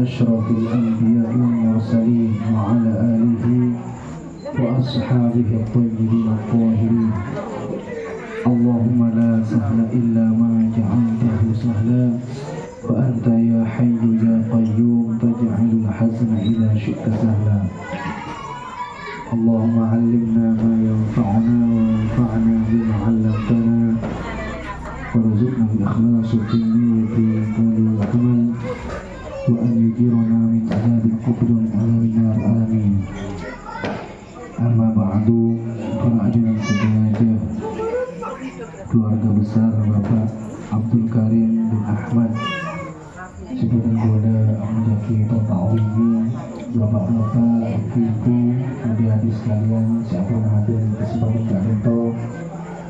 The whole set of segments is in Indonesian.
أشرف الأنبياء والمرسلين وعلى آله وأصحابه الطيبين الطاهرين. اللهم لا سهل إلا ما جعلته سهلا وأنت يا حي يا قيوم تجعل الحزن إذا شئت سهلا. اللهم علمنا ما ينفعنا وانفعنا بما علمتنا وارزقنا الإخلاص في النية والقول والعمل وأن يجيرنا من عذاب القبر ومن عذاب النار آمين. Amma ba'du, para hadirin sekalian, keluarga besar Bapak Abdul Karim bin Ahmad sebutan kepada menjadi Ta'wimi, Bapak-bapak, ibu-ibu, adik-adik sekalian, siapa yang hadir di kesempatan kali itu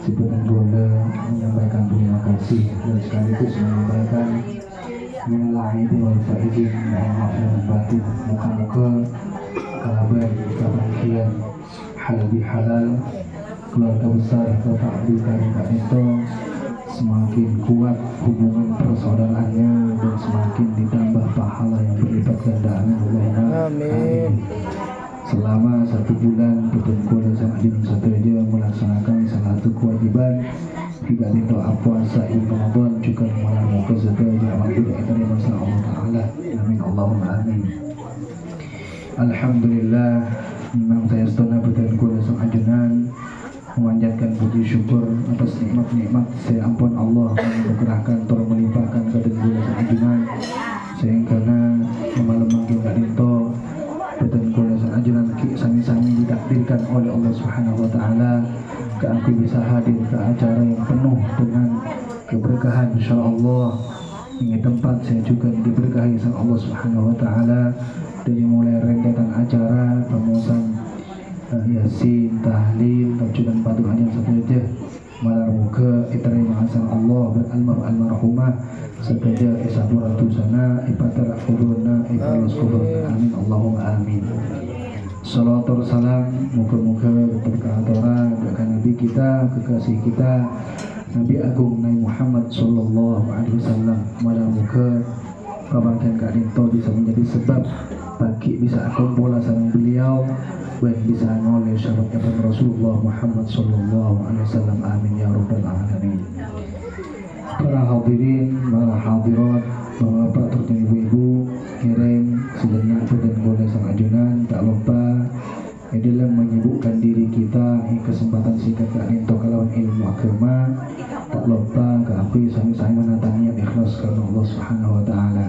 sebutan kepada menyampaikan terima kasih dan sekaligus menyampaikan minal aidin wal faizin, mohon maaf dan batin. Muka-muka kabar kebahagiaan halal bihalal keluarga besar Bapak Abdul Karim itu semakin kuat hubungan persaudaraannya dan semakin ditambah pahala yang berlipat ganda. Amin. Selama 1 bulan betul-betul sama dengan satu aja melaksanakan salah satu kewajiban tidak doa puasa Ibnu Ramadan juga malam ke satu aja alhamdulillah dari masalah Allah Taala. Amin Allahumma amin. Alhamdulillah, memang saya setengah betul-betul sang ajunan memanjatkan puji syukur atas nikmat-nikmat saya ampun Allah yang menggerakkan atau melimpahkan kepada sang ajunan sehingga malam manggung itu betul-betul sang ajunan sami-sami ditakdirkan oleh Allah Subhanahu wa taala ke aku bisa hadir ke acara yang penuh dengan keberkahan insyaallah. Ini tempat saya juga diberkahi sang Allah Subhanahu wa taala dari mulai rentetan acara pemusan yasin, tahlil, tajudan patuh hanya satu aja malar muka itari ma'asan Allah almarhumah sekaja isaburatul sana ipatar kuburna ipalas kuburna amin Allahumma amin. Salawatu salam muka-muka berkah-berkah kepada Nabi kita, kekasih kita Nabi Agung Nabi Muhammad sallallahu alaihi wasallam. Malam muka kebahagiaan Kak Dinto bisa menjadi sebab bagi bisa kumpul sama beliau dan bisa oleh syarat Rasulullah Muhammad sallallahu alaihi wasallam. Amin ya rabbal alamin. Para hadirin, para hadirat, bapak terutama ibu-ibu, kirim sejenak dan boleh sang ajunan tak lupa dalam menyibukkan diri kita di kesempatan singkat Kak Dinto kalawan ilmu agama tak lupa keakui sami-sami menatangnya ikhlas karena Allah Subhanahu wa taala.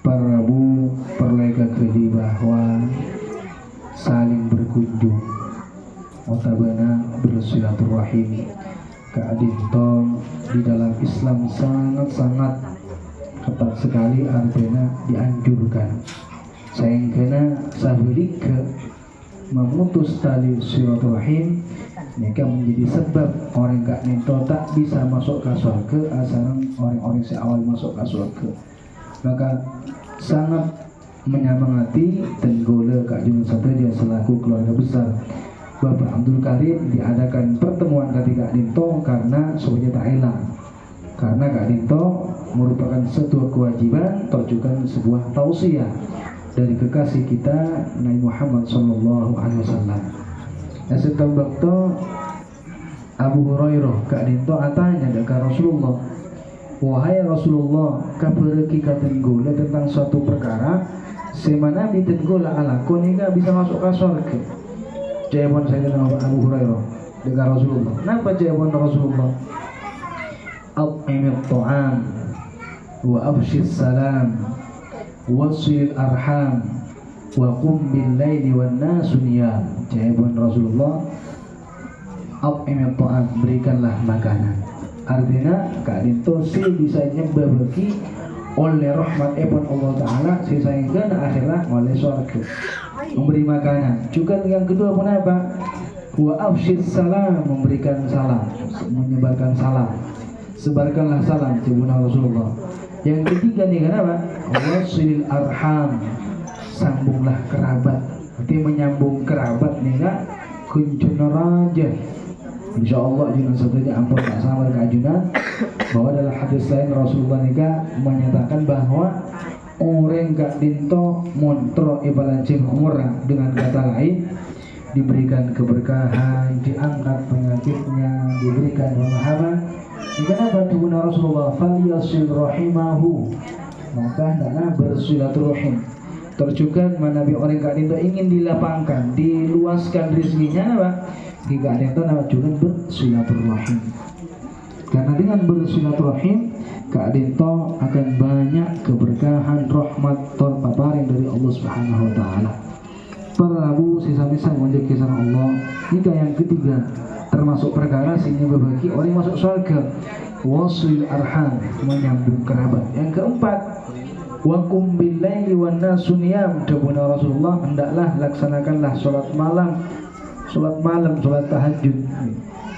Para Rabu perlega kedi bahwa saling berkunjung otabana bersilaturahim Kak Dinto di dalam Islam sangat-sangat ketat sekali artinya dianjurkan sehingga sabalik memutus tali silaturahim mereka menjadi sebab orang Kak Dinto tak bisa masuk ke surga asalnya orang-orang seawal masuk ke surga. Maka sangat menyemangati dan gola Kak Junun Satria selaku keluarga besar Bapak Abdul Karim diadakan pertemuan ketika Kak Dinto karena semuanya tak hilang karena Kak Dinto merupakan sebuah kewajiban atau juga sebuah tausiah dari kekasih kita Nabi Muhammad sallallahu alaihi wasallam. Setelah waktu Abu Hurairah Kak Dinto atanya dekat Rasulullah, wahai Rasulullah, kabareki katenggula tentang suatu perkara semana ditenggula alakun hingga bisa masuk ke surga. Jawaban saya dengan Abu Hurairah dengan Rasulullah. Kenapa jawaban Rasulullah? At'imit ta'am wa afshis salam wasil arham wa qum bil laili wan nasu niyam. Jawaban Rasulullah, at'imit ta'am, berikanlah makanan. Artinya Kak Dinto si bisa nyembabaki oleh rahmat Allah Ta'ala sehingga akhirnya oleh surga memberi makanan. Juga yang kedua pun apa? Wa afshis salam, memberikan salam, menyebarkan salam, sebarkanlah salam kepada Rasulullah. Yang ketiga nih kenapa? Wasil arham, sambunglah kerabat. Arti menyambung kerabat nih enggak kunjung raja. InsyaAllah ajunan satunya ampun tak sama dengan ajunan bahwa dalam hadis lain Rasulullah nikah menyatakan bahwa orang gak dinto montro ibalancing umurah, dengan kata lain diberikan keberkahan, diangkat penyakitnya, diberikan pemahaman. Kenapa tubuhna Rasulullah falyasil rahimahu, maka hendaklah bersilaturahim. Terjukan Nabi orang gak dinto ingin dilapangkan, diluaskan rezekinya apa? Jika ada yang tahu nama juga bersilaturahim. Karena dengan bersilaturahim Kak Dinto akan banyak keberkahan, rahmat, terpaparing dari Allah Subhanahu Wa Taala. Para Rabu sisa-sisa menjadi kisah Allah. Ini yang ketiga, termasuk perkara sehingga berbagi orang masuk surga. Wasil arham, menyambung kerabat. Yang keempat, wakum billaili wan nasu niyam. Dabuna Rasulullah, hendaklah laksanakanlah sholat malam, sholat tahajud.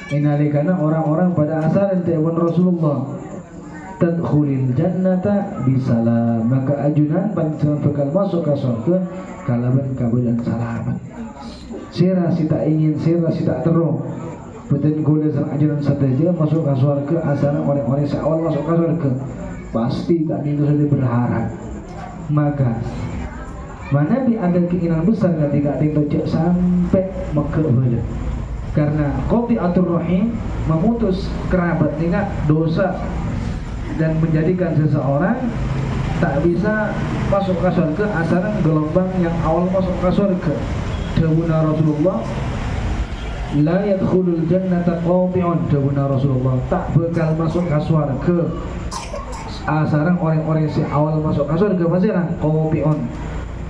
Inalikana orang-orang pada asal dabuna Rasulullah tadkhulil jannata bisalam, maka ajunan panjenengan bakal masuk ke surga kalaban kabulan salaman. Sira sita ingin, sira sita terus betul golek ajunan saja masuk ke surga, asal orang-orang seawal masuk ke surga pasti tak itu saja berharap. Maka mana ada keinginan besar ketika itu sampai makhluk, karena qati'atur rahim, memutus kerabat ini dosa dan menjadikan seseorang tak bisa masuk ke surga asalnya gelombang yang awal masuk ke surga. Dawuh Rasulullah, la yadkhulul jannata qati'un. Dawuh Rasulullah, tak bakal masuk ke surga asalnya orang-orang yang awal masuk ke surga pasti qati'un,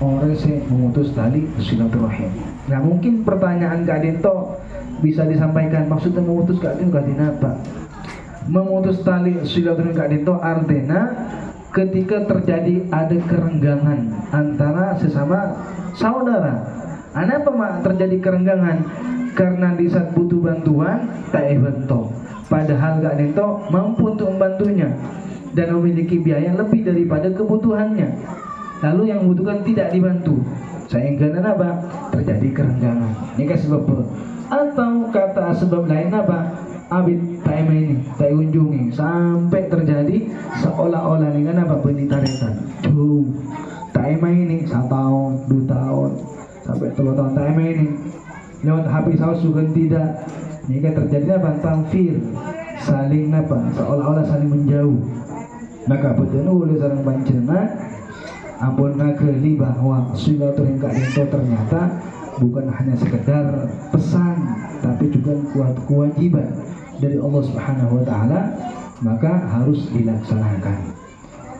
orang yang memutus tali silaturahim. Nah, mungkin pertanyaan Kak Dinto bisa disampaikan, maksudnya memutus Kak Dinto apa? Memutus tali silaturahim Kak Dinto artinya ketika terjadi ada kerenggangan antara sesama saudara. Kenapa terjadi kerenggangan? Karena di saat butuh bantuan tak bantu, padahal Kak Dinto mampu untuk membantunya dan memiliki biaya lebih daripada kebutuhannya, lalu yang membutuhkan tidak dibantu, sehingga apa? Terjadi kerenggangan. Ini kan sebab. Atau kata sebab lain apa? Abid tak ini, tak kunjungi sampai terjadi seolah-olah ini kan apa? Penitaretan. Tuh, tak ini 1 tahun, 2 tahun, sampai 3 tahun tak ini. Lewat habis haus juga tidak. Ini kan terjadi apa? Tamfir, saling apa? Seolah-olah saling menjauh. Maka betul oleh seorang panjenengan ampun ngageli bahwa silaturahim Kak Dinto ternyata bukan hanya sekedar pesan, tapi juga kewajiban dari Allah Subhanahu Wa Taala, maka harus dilaksanakan.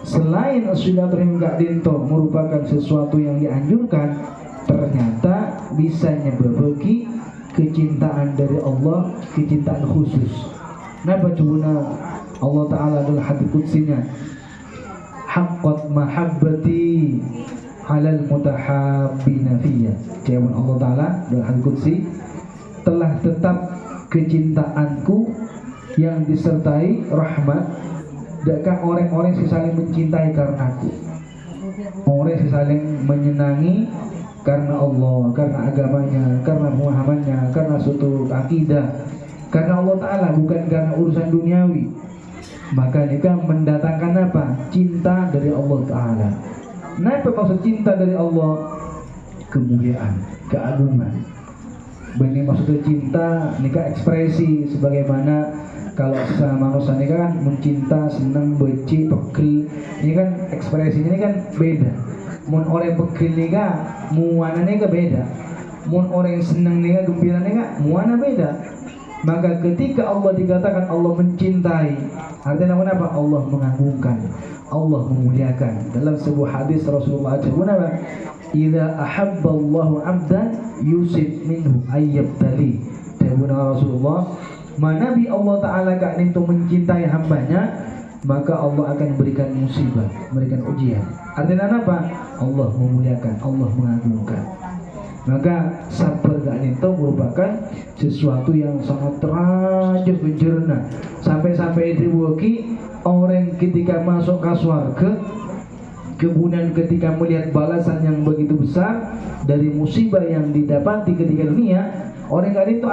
Selain silaturahim Kak Dinto merupakan sesuatu yang dianjurkan, ternyata bisa nyebabagi kecintaan dari Allah, kecintaan khusus. Napa cubuna Allah Ta'ala dalam hadits qutsinya, haqqat mahabbati halal mutahabbina fiyya. Jawab Allah Ta'ala dalam hadits qudsi, telah tetap kecintaanku yang disertai rahmat dekat orang-orang yang saling mencintai karenaku, orang yang saling menyenangi karena Allah, karena agamanya, karena pemahamannya, karena suatu akidah, karena Allah Ta'ala, bukan karena urusan duniawi. Maka nikah mendatangkan apa? Cinta dari Allah Ta'ala. Apa maksud cinta dari Allah? Kemuliaan, keagungan. Ini maksudnya cinta, nikah ekspresi sebagaimana kalau sesama manusia nikah kan mencinta, senang, benci, pegel. Ini kan ekspresinya ini kan beda. Mun orang pegel nikah, muana nikah beda. Mun orang senang nikah, gembira nikah, muana beda. Maka ketika Allah dikatakan Allah mencintai, artinya apa? Allah mengagungkan, Allah memuliakan. Dalam sebuah hadis Rasulullah ajabun apa? Idza ahabballahu 'abdan yusib minhu ayyabtali. Dabuna Rasulullah, manabi Allah Ta'ala Kak Dinto mencintai hambanya, maka Allah akan berikan musibah, memberikan ujian. Artinya apa? Allah memuliakan, Allah mengagungkan. Maka sabar Kak Dinto merupakan sesuatu yang sangat terajab mencerna. Sampai-sampai dibuki orang ketika masuk ke surga, kemudian ketika melihat balasan yang begitu besar dari musibah yang didapati ketika dunia, orang Kak Dinto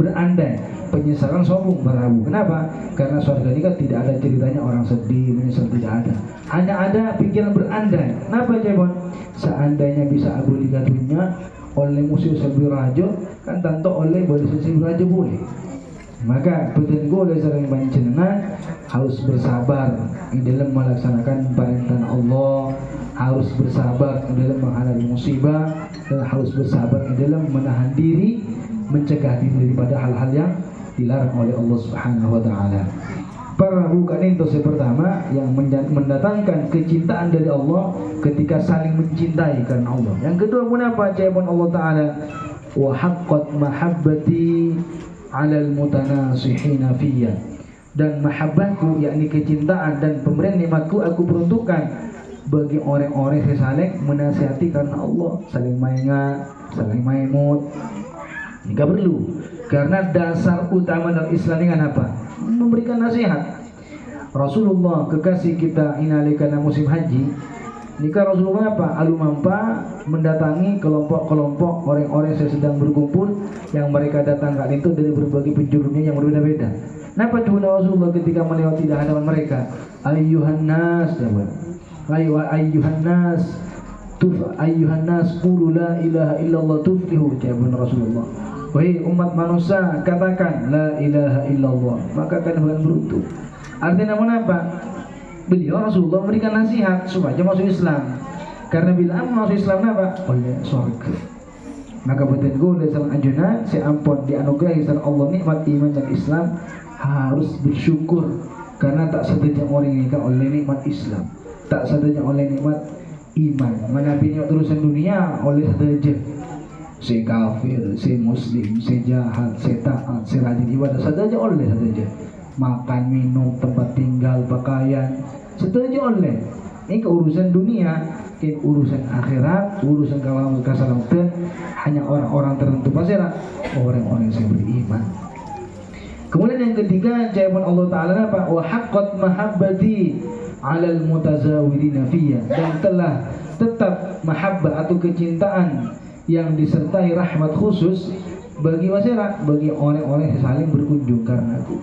berandai penyesalan sombong berabu. Kenapa? Karena surga ini kan tidak ada ceritanya orang sedih, menyesal, tidak ada. hanya ada pikiran berandai. Kenapa Cebon? Seandainya bisa abuli gatunya oleh musuh sebi rajo, kan tentu oleh boleh sebi rajo boleh. Maka beten oleh sering panjenengan harus bersabar di dalam melaksanakan perintah Allah, harus bersabar di dalam menghadapi musibah, dan harus bersabar di dalam menahan diri, mencegah diri daripada hal-hal yang dilarang oleh Allah Subhanahu wa taala. Para bukan itu pertama yang mendatangkan kecintaan dari Allah ketika saling mencintai karena Allah. Yang kedua pun apa? Jawaban Allah taala, wa haqqat mahabbati 'alal mutanasihina fiyya. Dan mahabbatku yakni kecintaan dan pemberian nikmatku aku peruntukkan bagi orang-orang yang saling menasihati karena Allah, saling maingat, saling maimut. Jika perlu, karena dasar utama dalam Islam dengan apa? Memberikan nasihat. Rasulullah kekasih kita inalikana musim haji, jika Rasulullah apa? Alumampa mendatangi kelompok-kelompok orang-orang yang sedang berkumpul, yang mereka datang kali itu dari berbagai penjuru dunia yang berbeda-beda. Kenapa cuma Rasulullah ketika melewati hadapan mereka? Ayyuhan nas, ayyuhan nas, ayyuhan nas, qulu la ilaha illallah tuflihu, jawab Rasulullah. Wahai umat manusia, katakan la ilaha illallah, maka kalian akan beruntung. Artinya apa? Beliau Rasulullah memberikan nasihat supaya masuk Islam. Karena bila masuk Islam apa? Oleh surga. Maka betul gue sama anjuna, si ampun dianugerahi sama Allah nikmat iman dan Islam, harus bersyukur karena tak saja orang ini kan oleh nikmat Islam, tak saja oleh nikmat iman. Mana nikmat urusan dunia oleh saja. Si kafir, si muslim, si jahat, si taat, si rajin ibadah saja oleh saja. Makan, minum, tempat tinggal, pakaian, saja oleh. Ini keurusan dunia, ini urusan akhirat, urusan kalam keselamatan hanya orang-orang tertentu pasirah, orang-orang yang beriman. Kemudian yang ketiga, jawaban Allah Ta'ala apa? Wa haqqat mahabbati 'alal mutazawidina fiyya, dan telah tetap mahabbah atau kecintaan yang disertai rahmat khusus bagi masyarakat, bagi orang-orang yang saling berkunjung karena aku.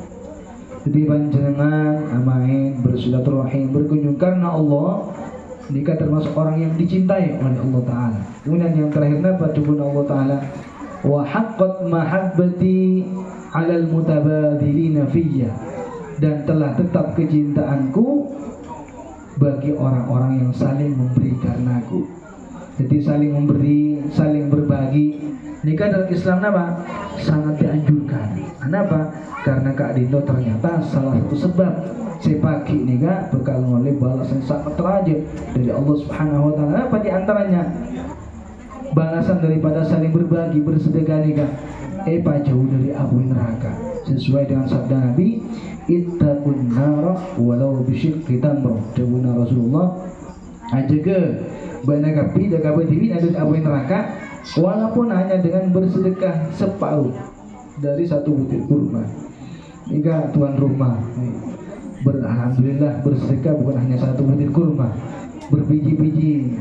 Jadi panjenengan amain bersilaturahim berkunjung karena Allah, jika termasuk orang yang dicintai oleh Allah Ta'ala. Kemudian yang terakhir apa? Cukun Allah Ta'ala, wa haqqat mahabbati 'alal mutabadilina fiyya, dan telah tetap kecintaanku bagi orang-orang yang saling memberi karena aku. Jadi saling memberi, saling berbagi. Nikah dalam Islam apa? Sangat dianjurkan. Kenapa? Karena Kak Dinto ternyata salah satu sebab sepaki nikah bakal oleh balasan sangat terajib dari Allah Subhanahu wa taala. Apa di antaranya? Balasan daripada saling berbagi, bersedekah nikah. Jauh dari api neraka. Sesuai dengan sabda Nabi, ittaqun nara walau bisyikki tamrah. Jawabna Rasulullah, ajaga banyak api jaga berdiri ada api neraka, walaupun hanya dengan bersedekah separuh dari satu butir kurma. Jika tuan rumah alhamdulillah bersedekah bukan hanya satu butir kurma, berbiji-biji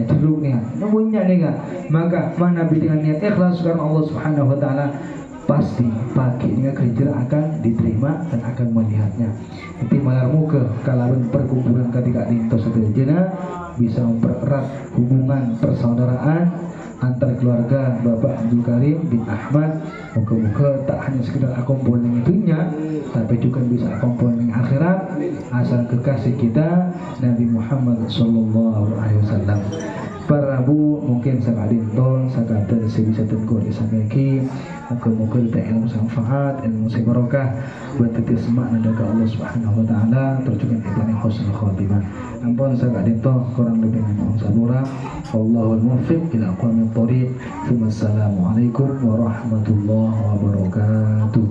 jeruknya, punya nih, maka mana dengan niat ikhlas karena Allah Subhanahu wa taala, pasti pagi ini kerja akan diterima dan akan melihatnya. Nanti malar muka kalaupun perkumpulan ketika dinto seterusnya bisa mempererat hubungan persaudaraan antar keluarga Bapak Abdul Karim bin Ahmad. Moga-moga tak hanya sekedar akomponen itunya, tapi juga bisa akomponen akhirat asal kekasih kita Nabi Muhammad sallallahu alaihi wasallam. Para bu mungkin sangat dinton sangat ada sebisa tengku disampaikan. Moga-moga kita ilmu manfaat, ilmu barokah buat kita semua nadaga Allah Subhanahu wa taala terjukan kita yang husnul khatimah. Ampun sangat dinton kurang lebih mohon sabura. Wallahul muwaffiq ila aqwamit thoriq. Wassalamualaikum warahmatullahi wabarakatuh.